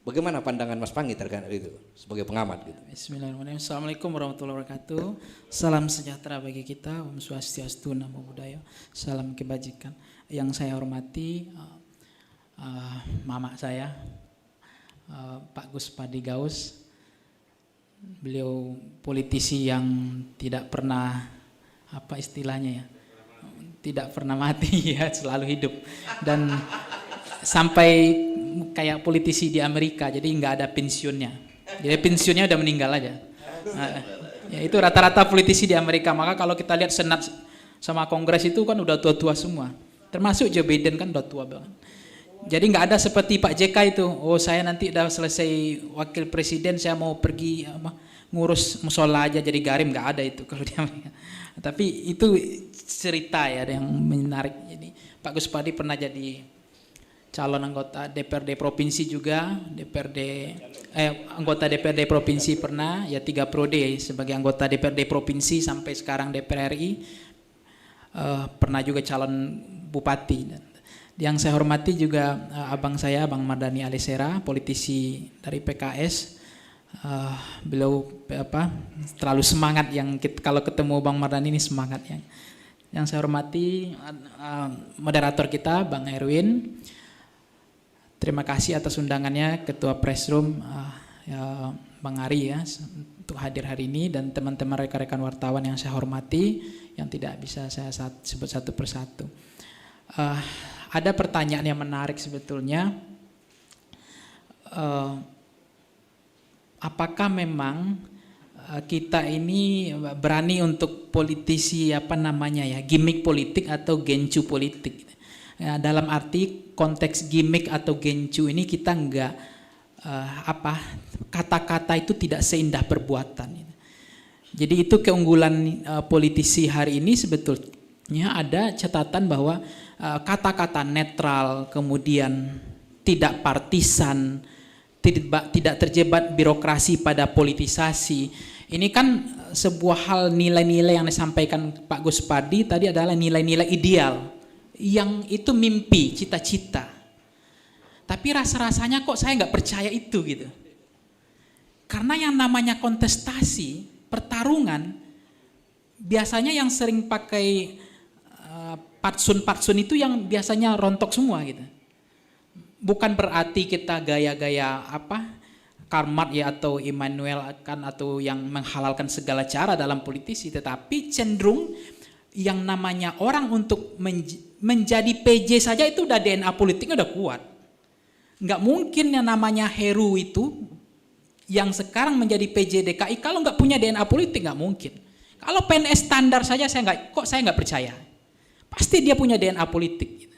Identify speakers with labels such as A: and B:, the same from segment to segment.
A: Bagaimana pandangan Mas Pangi terkait itu sebagai pengamat gitu?
B: Bismillahirrahmanirrahim. Assalamualaikum warahmatullahi wabarakatuh. Salam sejahtera bagi kita. Om Swastiastu, Namo Buddhaya. Salam kebajikan. Yang saya hormati mama saya, Pak Gus Padi Gaus. Beliau politisi yang tidak pernah apa istilahnya ya, tidak pernah mati ya, selalu hidup dan sampai kayak politisi di Amerika, jadi nggak ada pensiunnya. Jadi pensiunnya udah meninggal aja. Nah, ya itu rata-rata politisi di Amerika. Maka kalau kita lihat Senat sama Kongres itu kan udah tua-tua semua. Termasuk Joe Biden kan udah tua banget. Jadi nggak ada seperti Pak JK itu. Oh saya nanti udah selesai wakil presiden, saya mau pergi ngurus musola aja jadi garim. Nggak ada itu kalau di Amerika. Tapi itu cerita ya yang menarik. Jadi Pak Gus Padi pernah jadi calon anggota DPRD provinsi juga, anggota DPRD provinsi pernah, ya 3 periode sebagai anggota DPRD provinsi sampai sekarang DPR RI, pernah juga calon bupati. Yang saya hormati juga abang saya, Bang Mardhani Alisera, politisi dari PKS. Beliau terlalu semangat yang kalau ketemu Bang Mardhani ini semangat yang saya hormati moderator kita Bang Erwin. Terima kasih atas undangannya Ketua Press Room Bang Ari ya untuk hadir hari ini, dan teman-teman rekan-rekan wartawan yang saya hormati yang tidak bisa saya sebut satu persatu. Ada pertanyaan yang menarik sebetulnya, apakah memang kita ini berani untuk politisi gimmick politik atau gencu politik? Ya, dalam arti konteks gimmick atau gencu ini kita enggak kata-kata itu tidak seindah perbuatan. Jadi itu keunggulan politisi hari ini sebetulnya ada catatan bahwa kata-kata netral, kemudian tidak partisan, tidak terjebak birokrasi pada politisasi. Ini kan sebuah hal, nilai-nilai yang disampaikan Pak Gus Padi tadi adalah nilai-nilai ideal. Yang itu mimpi, cita-cita. Tapi rasa-rasanya kok saya nggak percaya itu gitu. Karena yang namanya kontestasi, pertarungan, biasanya yang sering pakai patsun-patsun itu yang biasanya rontok semua gitu. Bukan berarti kita gaya-gaya Karl Marx ya atau Immanuel atau yang menghalalkan segala cara dalam politisi, tetapi cenderung yang namanya orang untuk menjadi PJ saja itu udah DNA politiknya udah kuat. Nggak mungkin yang namanya Heru itu yang sekarang menjadi PJ DKI kalau nggak punya DNA politik, nggak mungkin. Kalau PNS standar saja saya nggak percaya. Pasti dia punya DNA politik.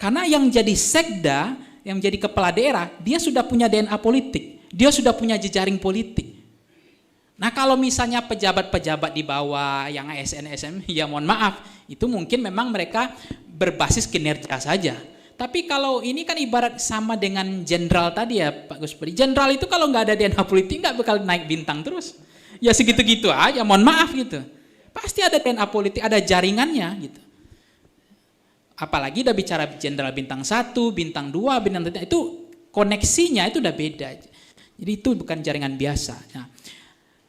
B: Karena yang jadi sekda, yang jadi kepala daerah, dia sudah punya DNA politik. Dia sudah punya jejaring politik. Nah kalau misalnya pejabat-pejabat di bawah yang ASN, ya mohon maaf, itu mungkin memang mereka berbasis kinerja saja. Tapi kalau ini kan ibarat sama dengan jenderal tadi ya Pak Gus Padi. Jenderal itu kalau nggak ada DNA politik nggak bakal naik bintang terus. Ya segitu-gitu aja, mohon maaf gitu. Pasti ada DNA politik, ada jaringannya gitu. Apalagi udah bicara jenderal bintang 1, bintang 2, bintang 3, itu koneksinya itu udah beda. Jadi itu bukan jaringan biasa. Nah,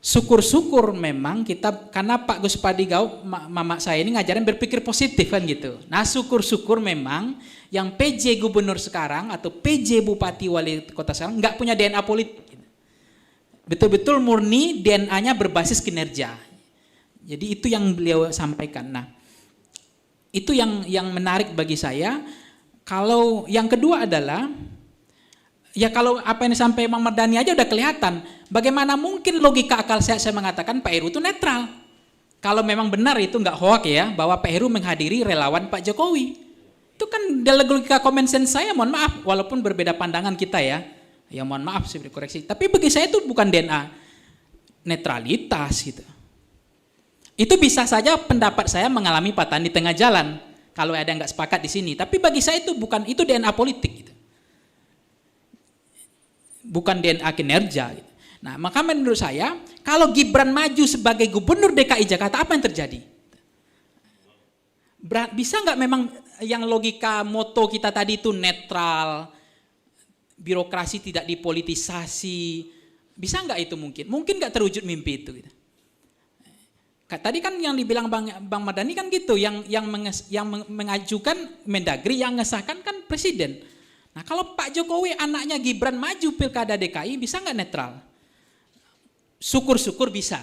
B: syukur-syukur memang kita, karena Pak Gus Padi Gaus, mama saya ini ngajarin berpikir positif kan gitu. Nah syukur-syukur memang yang PJ gubernur sekarang atau PJ bupati wali kota sekarang nggak punya DNA politik. Betul-betul murni DNA-nya berbasis kinerja. Jadi itu yang beliau sampaikan. Nah itu yang menarik bagi saya. Kalau yang kedua adalah, ya kalau apa yang disampaikan Bang Mardhani aja udah kelihatan. Bagaimana mungkin logika akal saya mengatakan Pak Heru itu netral. Kalau memang benar itu nggak hoax ya, bahwa Pak Heru menghadiri relawan Pak Jokowi. Itu kan dalam logika common sense saya, mohon maaf, walaupun berbeda pandangan kita ya. Ya mohon maaf saya dikoreksi. Tapi bagi saya itu bukan DNA netralitas gitu. Itu bisa saja pendapat saya mengalami patahan di tengah jalan. Kalau ada yang nggak sepakat di sini. Tapi bagi saya itu bukan, itu DNA politik gitu. Bukan DNA kinerja gitu. Nah maka menurut saya kalau Gibran maju sebagai gubernur DKI Jakarta, apa yang terjadi? Bisa nggak memang yang logika moto kita tadi itu netral, birokrasi tidak dipolitisasi. Bisa nggak itu mungkin? Mungkin nggak terwujud mimpi itu. Gitu. Tadi kan yang dibilang Bang Mardhani kan gitu, yang mengajukan Mendagri, yang ngesahkan kan Presiden. Nah kalau Pak Jokowi anaknya Gibran maju Pilkada DKI, bisa nggak netral? Syukur-syukur bisa.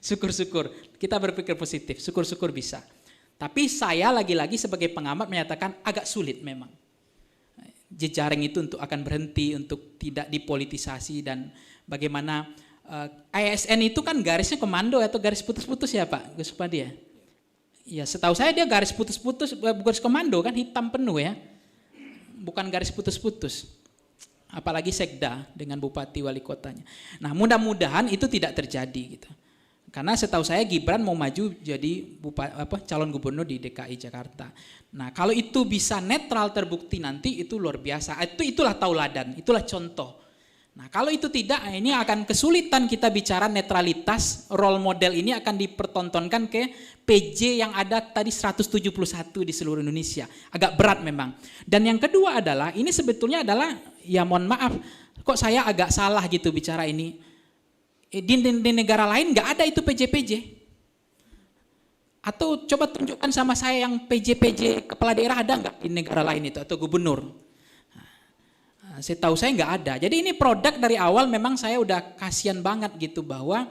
B: Syukur-syukur, kita berpikir positif, syukur-syukur bisa. Tapi saya lagi-lagi sebagai pengamat menyatakan agak sulit memang. Jejaring itu untuk akan berhenti, untuk tidak dipolitisasi, dan bagaimana ASN itu kan garisnya komando atau garis putus-putus ya Pak Gus Supadi ya? Ya setahu saya dia garis putus-putus, garis komando kan, hitam penuh ya. Bukan garis putus-putus. Apalagi sekda dengan bupati wali kotanya. Nah mudah-mudahan itu tidak terjadi gitu. Karena setahu saya Gibran mau maju jadi calon gubernur di DKI Jakarta. Nah kalau itu bisa netral terbukti nanti itu luar biasa. Itulah tauladan, itulah contoh. Nah kalau itu tidak, ini akan kesulitan kita bicara netralitas. Role model ini akan dipertontonkan ke PJ yang ada tadi 171 di seluruh Indonesia. Agak berat memang. Dan yang kedua adalah, ini sebetulnya adalah, ya mohon maaf, kok saya agak salah gitu bicara ini. Di negara lain nggak ada itu PJ-PJ. Atau coba tunjukkan sama saya yang PJ-PJ kepala daerah ada nggak di negara lain itu, atau gubernur. Saya tahu saya nggak ada. Jadi ini produk dari awal memang saya udah kasihan banget gitu bahwa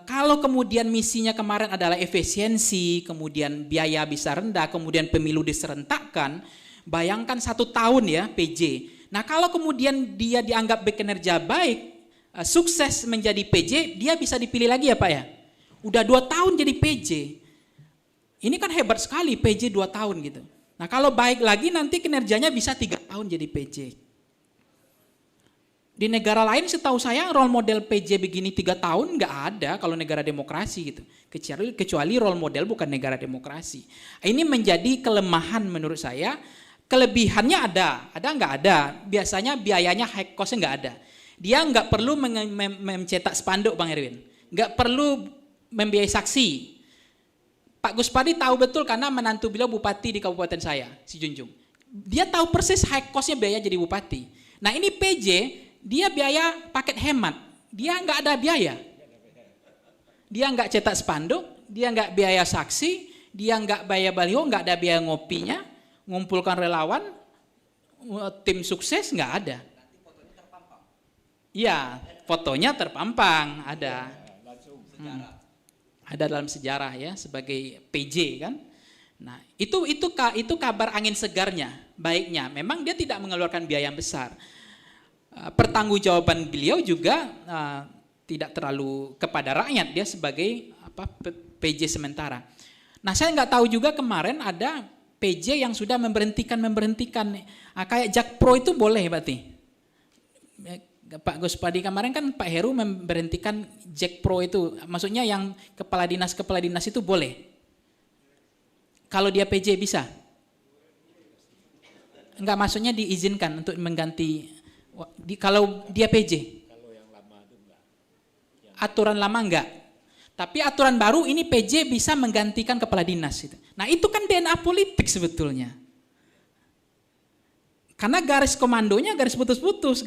B: kalau kemudian misinya kemarin adalah efisiensi, kemudian biaya bisa rendah, kemudian pemilu diserentakkan, bayangkan 1 tahun ya PJ. Nah kalau kemudian dia dianggap bekinerja baik, sukses menjadi PJ, dia bisa dipilih lagi ya Pak ya. Udah 2 tahun jadi PJ. Ini kan hebat sekali PJ 2 tahun gitu. Nah kalau baik lagi nanti kinerjanya bisa 3 tahun jadi PJ. Di negara lain setahu saya role model PJ begini 3 tahun nggak ada kalau negara demokrasi gitu. Kecuali role model bukan negara demokrasi. Ini menjadi kelemahan menurut saya. Kelebihannya ada nggak ada. Biasanya biayanya high costnya nggak ada. Dia nggak perlu mencetak spanduk Bang Erwin. Nggak perlu membiayai saksi. Pak Gus Padi tahu betul karena menantu beliau bupati di kabupaten saya, si Junjung. Dia tahu persis high cost-nya biaya jadi bupati. Nah ini PJ, dia biaya paket hemat. Dia nggak ada biaya. Dia nggak cetak spanduk, dia nggak biaya saksi, dia nggak biaya baliho, nggak ada biaya ngopinya, ngumpulkan relawan, tim sukses nggak ada. Iya, fotonya terpampang, ada. Ada dalam sejarah ya sebagai PJ kan. Nah itu kabar angin segarnya, baiknya. Memang dia tidak mengeluarkan biaya yang besar. Pertanggungjawaban beliau juga tidak terlalu kepada rakyat, dia sebagai PJ sementara. Nah saya nggak tahu juga kemarin ada PJ yang sudah memberhentikan. Kayak Jakpro itu boleh berarti. Pak Gus Padi kemarin kan Pak Heru memberhentikan Jakpro itu, maksudnya yang kepala dinas itu boleh. Kalau dia PJ bisa? Enggak, maksudnya diizinkan untuk mengganti kalau dia PJ. Kalau yang lama itu enggak. Aturan lama enggak. Tapi aturan baru ini PJ bisa menggantikan kepala dinas itu. Nah, itu kan DNA politik sebetulnya. Karena garis komandonya garis putus-putus,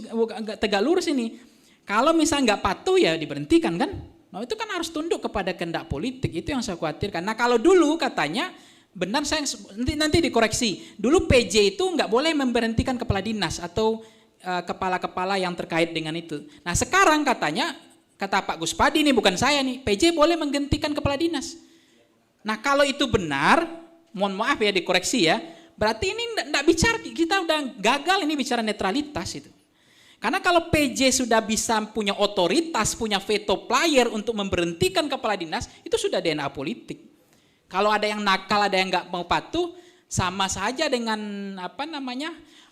B: tegak lurus ini. Kalau misalnya nggak patuh ya diberhentikan kan. Nah itu kan harus tunduk kepada kehendak politik, itu yang saya khawatirkan. Nah kalau dulu katanya, benar saya nanti dikoreksi, dulu PJ itu nggak boleh memberhentikan kepala dinas atau kepala-kepala yang terkait dengan itu. Nah sekarang katanya, kata Pak Gus Padi nih bukan saya nih, PJ boleh menggantikan kepala dinas. Nah kalau itu benar, mohon maaf ya dikoreksi ya, berarti ini enggak bicara, kita udah gagal ini bicara netralitas itu. Karena kalau PJ sudah bisa punya otoritas, punya veto player untuk memberhentikan kepala dinas, itu sudah DNA politik. Kalau ada yang nakal, ada yang enggak mau patuh, sama saja dengan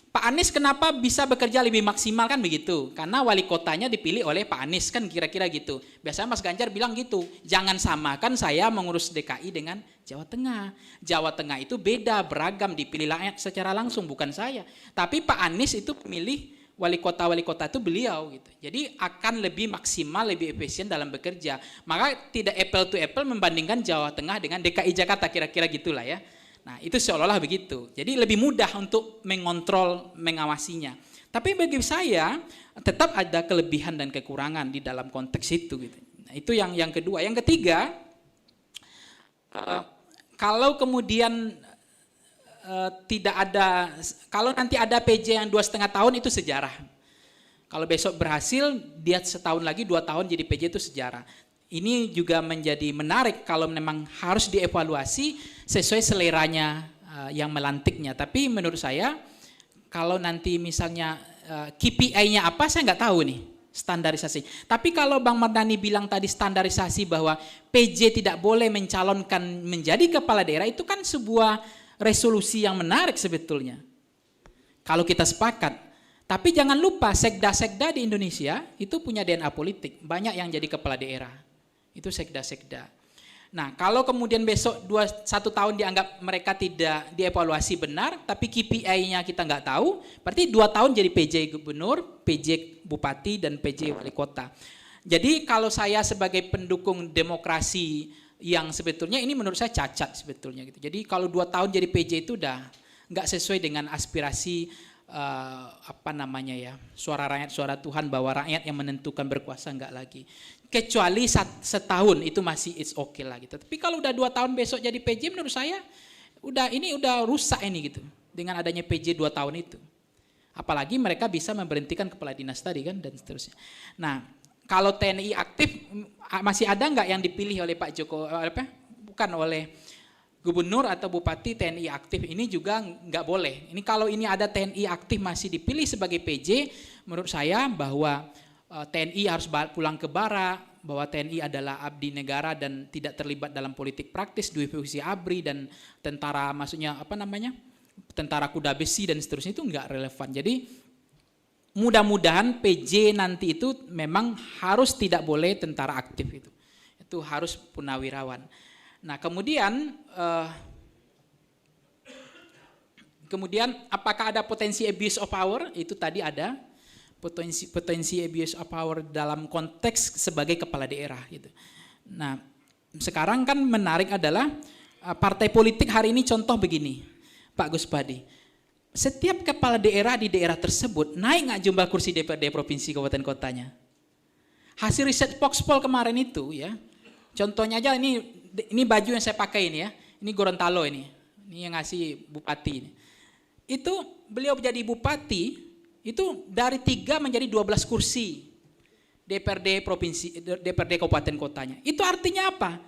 B: Pak Anies kenapa bisa bekerja lebih maksimal kan begitu? Karena wali kotanya dipilih oleh Pak Anies kan kira-kira gitu. Biasanya Mas Ganjar bilang gitu, jangan samakan saya mengurus DKI dengan Jawa Tengah. Jawa Tengah itu beda, beragam, dipilih rakyat secara langsung, bukan saya. Tapi Pak Anies itu pemilih wali kota itu beliau gitu. Jadi akan lebih maksimal, lebih efisien dalam bekerja. Maka tidak apple to apple membandingkan Jawa Tengah dengan DKI Jakarta, kira-kira gitulah ya. Nah, itu seolah-olah begitu. Jadi lebih mudah untuk mengontrol, mengawasinya. Tapi bagi saya tetap ada kelebihan dan kekurangan di dalam konteks itu gitu. Nah, itu yang kedua. Yang ketiga, kalau kemudian tidak ada, kalau nanti ada PJ yang 2,5 tahun itu sejarah. Kalau besok berhasil, dia setahun lagi 2 tahun jadi PJ itu sejarah. Ini juga menjadi menarik kalau memang harus dievaluasi sesuai seleranya yang melantiknya. Tapi menurut saya kalau nanti misalnya KPI-nya apa saya nggak tahu nih, standarisasi. Tapi kalau Bang Mardhani bilang tadi standarisasi bahwa PJ tidak boleh mencalonkan menjadi kepala daerah, itu kan sebuah resolusi yang menarik sebetulnya. Kalau kita sepakat. Tapi jangan lupa sekda-sekda di Indonesia itu punya DNA politik. Banyak yang jadi kepala daerah. Itu sekda-sekda. Nah, kalau kemudian besok 1 tahun dianggap mereka tidak dievaluasi benar, tapi KPI-nya kita nggak tahu, berarti 2 tahun jadi PJ gubernur, PJ bupati, dan PJ wali kota. Jadi kalau saya sebagai pendukung demokrasi yang sebetulnya ini menurut saya cacat sebetulnya gitu. Jadi kalau 2 tahun jadi PJ itu udah nggak sesuai dengan aspirasi suara rakyat, suara Tuhan, bahwa rakyat yang menentukan berkuasa, enggak lagi. Kecuali setahun itu masih it's okay lah gitu. Tapi kalau udah 2 tahun besok jadi PJ, menurut saya udah rusak ini gitu dengan adanya PJ 2 tahun itu. Apalagi mereka bisa memberhentikan kepala dinas tadi kan dan seterusnya. Nah, kalau TNI aktif masih ada nggak yang dipilih oleh Pak Joko, bukan oleh gubernur atau bupati TNI aktif, ini juga nggak boleh. Ini kalau ini ada TNI aktif masih dipilih sebagai PJ, menurut saya bahwa TNI harus pulang ke bara, bahwa TNI adalah abdi negara dan tidak terlibat dalam politik praktis, divisi ABRI dan tentara, maksudnya tentara kuda besi dan seterusnya, itu nggak relevan. Jadi mudah-mudahan PJ nanti itu memang harus tidak boleh tentara aktif itu harus purnawirawan. Nah, kemudian apakah ada potensi abuse of power? Itu tadi ada potensi abuse of power dalam konteks sebagai kepala daerah gitu. Nah, sekarang kan menarik adalah partai politik hari ini, contoh begini, Pak Gus Padi. Setiap kepala daerah di daerah tersebut naik nggak jumlah kursi DPRD provinsi kabupaten kotanya? Hasil riset Voxpol kemarin itu ya. Contohnya aja ini baju yang saya pakai ini ya. Ini Gorontalo ini yang ngasih bupati ini. Itu beliau jadi bupati itu dari 3 menjadi 12 kursi DPRD provinsi, DPRD kabupaten kotanya. Itu artinya apa?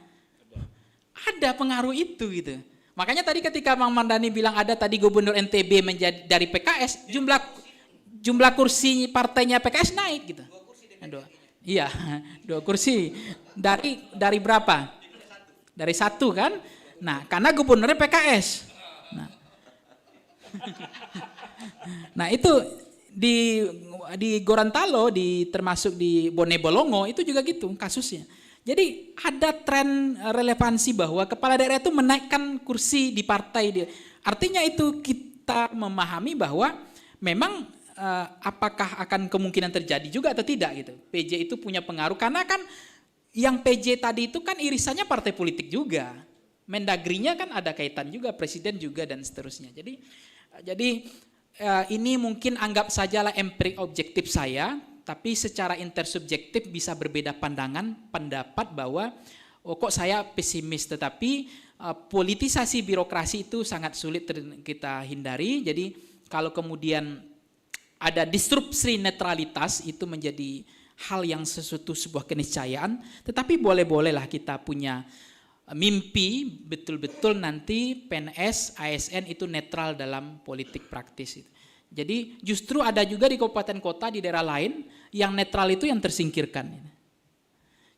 B: Ada pengaruh itu gitu. Makanya tadi ketika Bang Mardhani bilang ada tadi gubernur NTB menjadi dari PKS, jumlah kursi partainya PKS naik gitu. 2 kursi. Dari berapa? Dari 1 kan? Nah, karena gubernurnya PKS. Nah, itu di Gorontalo, termasuk di Bonebolongo itu juga gitu kasusnya. Jadi ada tren relevansi bahwa kepala daerah itu menaikkan kursi di partai dia. Artinya itu kita memahami bahwa memang apakah akan kemungkinan terjadi juga atau tidak gitu. PJ itu punya pengaruh karena kan yang PJ tadi itu kan irisannya partai politik juga. Mendagrinya kan ada kaitan juga, presiden juga dan seterusnya. Jadi ini mungkin anggap sajalah empirik objektif saya, tapi secara intersubjektif bisa berbeda pendapat bahwa kok saya pesimis, tetapi politisasi birokrasi itu sangat sulit kita hindari. Jadi kalau kemudian ada disrupsi netralitas itu menjadi hal yang sebuah keniscayaan, tetapi boleh-bolehlah kita punya mimpi betul-betul nanti PNS, ASN itu netral dalam politik praktis. Jadi justru ada juga di kabupaten kota di daerah lain yang netral itu yang tersingkirkan.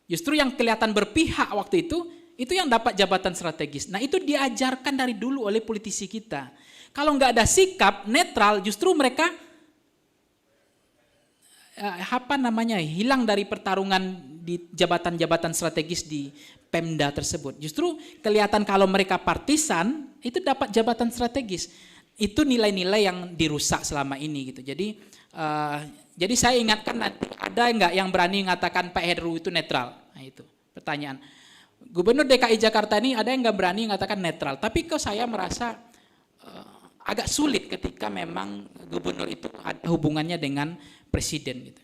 B: Justru yang kelihatan berpihak waktu itu yang dapat jabatan strategis. Nah, itu diajarkan dari dulu oleh politisi kita. Kalau nggak ada sikap netral, justru mereka hilang dari pertarungan di jabatan-jabatan strategis di Pemda tersebut. Justru kelihatan kalau mereka partisan itu dapat jabatan strategis. Itu nilai-nilai yang dirusak selama ini gitu. Jadi saya ingatkan, ada nggak yang berani mengatakan Pak Heru itu netral? Nah, itu pertanyaan. Gubernur DKI Jakarta ini ada yang nggak berani mengatakan netral, tapi kok saya merasa agak sulit ketika memang gubernur itu ada hubungannya dengan presiden gitu.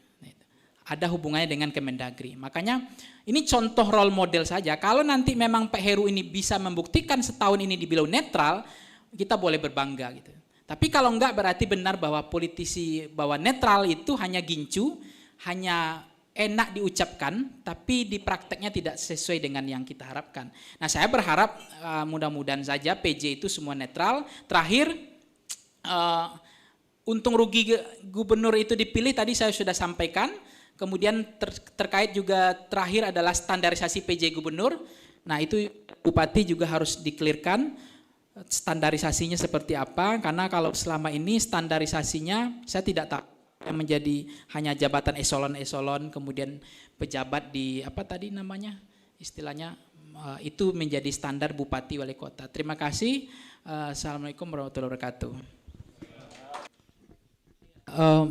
B: Ada hubungannya dengan Kemendagri. Makanya ini contoh role model saja. Kalau nanti memang Pak Heru ini bisa membuktikan setahun ini di beliau netral, kita boleh berbangga gitu. Tapi kalau enggak berarti benar bahwa politisi bahwa netral itu hanya gincu, hanya enak diucapkan, tapi di prakteknya tidak sesuai dengan yang kita harapkan. Nah, saya berharap mudah-mudahan saja PJ itu semua netral. Terakhir, untung rugi gubernur itu dipilih tadi saya sudah sampaikan. Kemudian terkait juga terakhir adalah standarisasi PJ gubernur. Nah, itu bupati juga harus dikelirkan standarisasinya seperti apa, karena kalau selama ini standarisasinya saya tidak tahu yang menjadi hanya jabatan eselon-eselon, kemudian pejabat di apa tadi namanya istilahnya itu menjadi standar bupati wali kota. Terima kasih. Assalamualaikum warahmatullahi wabarakatuh.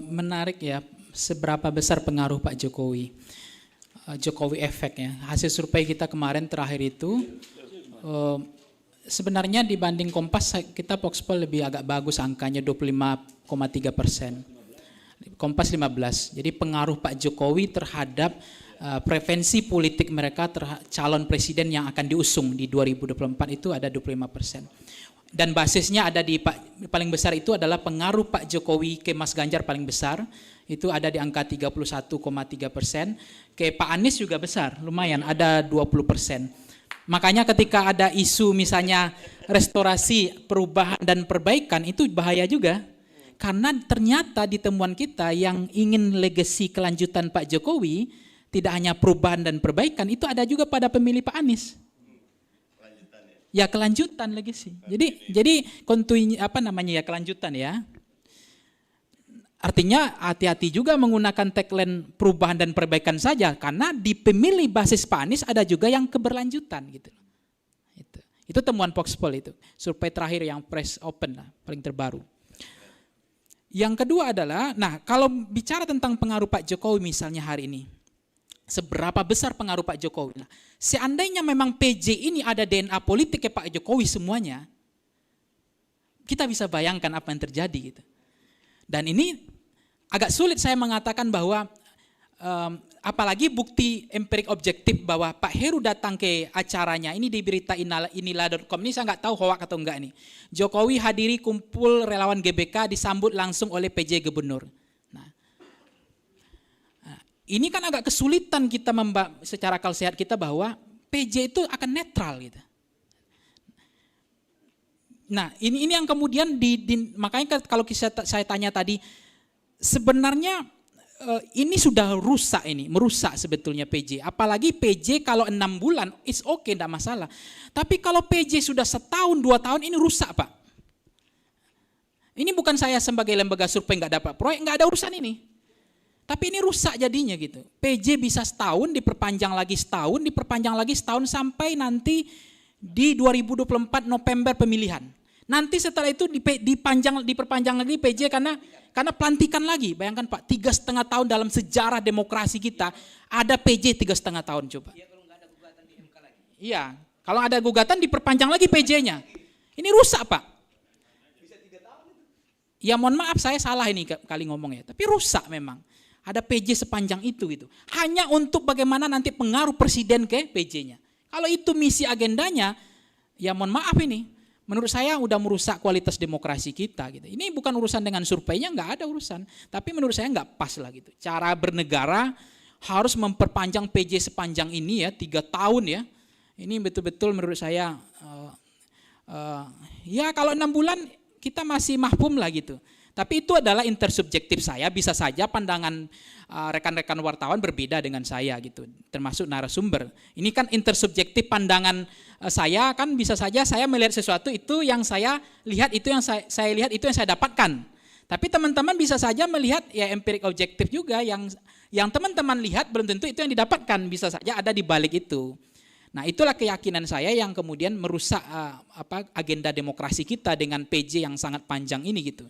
B: Menarik ya, seberapa besar pengaruh Pak Jokowi, Jokowi efek ya. Hasil survei kita kemarin terakhir itu sebenarnya dibanding Kompas kita Voxpol lebih agak bagus angkanya 25,3%. Kompas 15. Jadi pengaruh Pak Jokowi terhadap preferensi politik mereka calon presiden yang akan diusung di 2024 itu ada 25%. Dan basisnya ada di paling besar itu adalah pengaruh Pak Jokowi ke Mas Ganjar paling besar, itu ada di angka 31,3%. Ke Pak Anies juga besar, lumayan ada 20%. Makanya ketika ada isu misalnya restorasi, perubahan dan perbaikan itu bahaya juga. Karena ternyata di temuan kita yang ingin legasi kelanjutan Pak Jokowi, tidak hanya perubahan dan perbaikan, itu ada juga pada pemilih Pak Anies. Ya kelanjutan legasi. Jadi kelanjutan ya. Artinya hati-hati juga menggunakan tagline perubahan dan perbaikan saja, karena di pemilih basis Pak Anies ada juga yang keberlanjutan gitu. Itu temuan Voxpol itu, survei terakhir yang press open lah, paling terbaru. Yang kedua adalah, nah kalau bicara tentang pengaruh Pak Jokowi misalnya hari ini, seberapa besar pengaruh Pak Jokowi? Nah, seandainya memang PJ ini ada DNA politiknya Pak Jokowi semuanya, kita bisa bayangkan apa yang terjadi gitu. Dan ini agak sulit saya mengatakan bahwa apalagi bukti empirik objektif bahwa Pak Heru datang ke acaranya, ini di berita inilah.com, ini saya nggak tahu hoak atau enggak nih. Jokowi hadiri kumpul relawan GBK disambut langsung oleh PJ Gubernur. Nah, ini kan agak kesulitan kita secara akal sehat kita bahwa PJ itu akan netral gitu. Nah, ini yang kemudian makanya kalau saya tanya tadi, sebenarnya ini sudah merusak sebetulnya PJ. Apalagi PJ kalau 6 bulan, it's okay, tidak masalah. Tapi kalau PJ sudah setahun, 2 tahun, ini rusak Pak. Ini bukan saya sebagai lembaga survei nggak dapat proyek, nggak ada urusan ini. Tapi ini rusak jadinya gitu. PJ bisa setahun, diperpanjang lagi setahun, sampai nanti di 2024 November pemilihan. Nanti setelah itu diperpanjang lagi PJ karena pelantikan lagi. Bayangkan Pak, 3,5 tahun dalam sejarah demokrasi kita ada PJ 3,5 tahun coba. Iya, kalau ada gugatan diperpanjang lagi PJ-nya. Ini rusak Pak. Ya mohon maaf saya salah ini kali ngomongnya, tapi rusak memang. Ada PJ sepanjang itu gitu. Hanya untuk bagaimana nanti pengaruh presiden ke PJ-nya. Kalau itu misi agendanya, ya mohon maaf ini. Menurut saya udah merusak kualitas demokrasi kita gitu. Ini bukan urusan dengan surveinya, nggak ada urusan. Tapi menurut saya nggak pas lah gitu. Cara bernegara harus memperpanjang PJ sepanjang ini ya, 3 tahun ya. Ini betul-betul menurut saya ya kalau 6 bulan kita masih mahfum lah gitu. Tapi itu adalah intersubjektif saya, bisa saja pandangan rekan-rekan wartawan berbeda dengan saya gitu, termasuk narasumber. Ini kan intersubjektif pandangan saya, kan bisa saja saya melihat sesuatu itu yang saya lihat, itu yang saya lihat, itu yang saya dapatkan. Tapi teman-teman bisa saja melihat ya empirik objektif juga, yang teman-teman lihat belum tentu itu yang didapatkan, bisa saja ada di balik itu. Nah itulah keyakinan saya yang kemudian merusak agenda demokrasi kita dengan PJ yang sangat panjang ini gitu.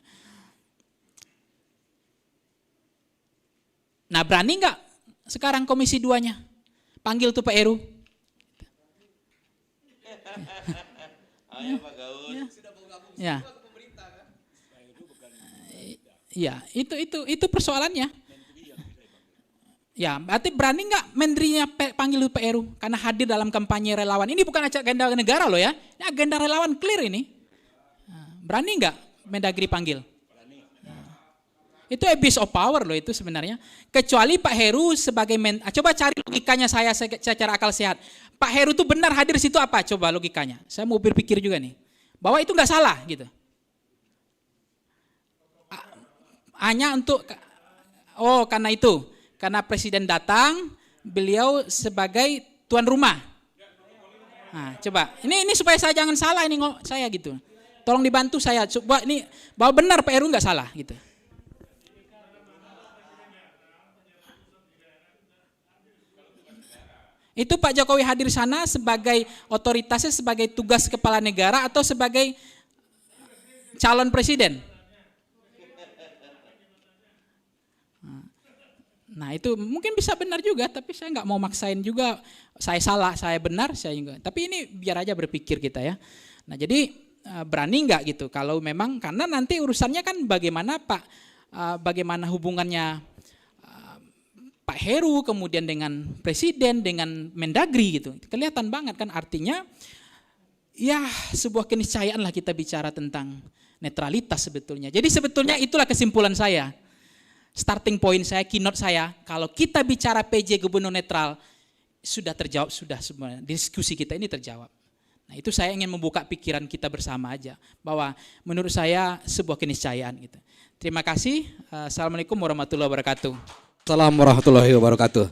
B: Nah berani nggak sekarang Komisi 2-nya panggil tuh Pak Heru?
A: Ayo Pak Gaun.
B: Ya. Ya, itu persoalannya. Ya, berarti berani nggak menterinya panggil PRU karena hadir dalam kampanye relawan? Ini bukan agenda negara loh ya, ini agenda relawan clear ini. Berani nggak Mendagri panggil? Itu abuse of power loh itu sebenarnya. Kecuali Pak Heru sebagai coba cari logikanya saya secara akal sehat. Pak Heru tuh benar hadir di situ apa? Coba logikanya. Saya mau berpikir juga nih. Bahwa itu nggak salah gitu. Hanya untuk karena itu. Karena presiden datang, beliau sebagai tuan rumah. Nah, coba. Ini supaya saya jangan salah ini saya gitu. Tolong dibantu saya. Coba ini bahwa benar Pak Heru nggak salah gitu. Itu Pak Jokowi hadir sana sebagai otoritasnya, sebagai tugas kepala negara atau sebagai calon presiden? Nah itu mungkin bisa benar juga, tapi saya nggak mau maksain juga, saya salah, saya benar, saya juga. Tapi ini biar aja berpikir kita ya. Nah jadi berani nggak gitu, kalau memang, karena nanti urusannya kan bagaimana hubungannya Pak Heru kemudian dengan presiden, dengan Mendagri gitu. Kelihatan banget kan artinya ya sebuah keniscayaan lah kita bicara tentang netralitas sebetulnya. Jadi sebetulnya itulah kesimpulan saya. Starting point saya, keynote saya, kalau kita bicara PJ gubernur netral, sudah terjawab, sudah semua diskusi kita ini terjawab. Nah itu saya ingin membuka pikiran kita bersama aja, bahwa menurut saya sebuah keniscayaan gitu. Terima kasih, Assalamualaikum warahmatullahi wabarakatuh.
A: Assalamualaikum warahmatullahi wabarakatuh.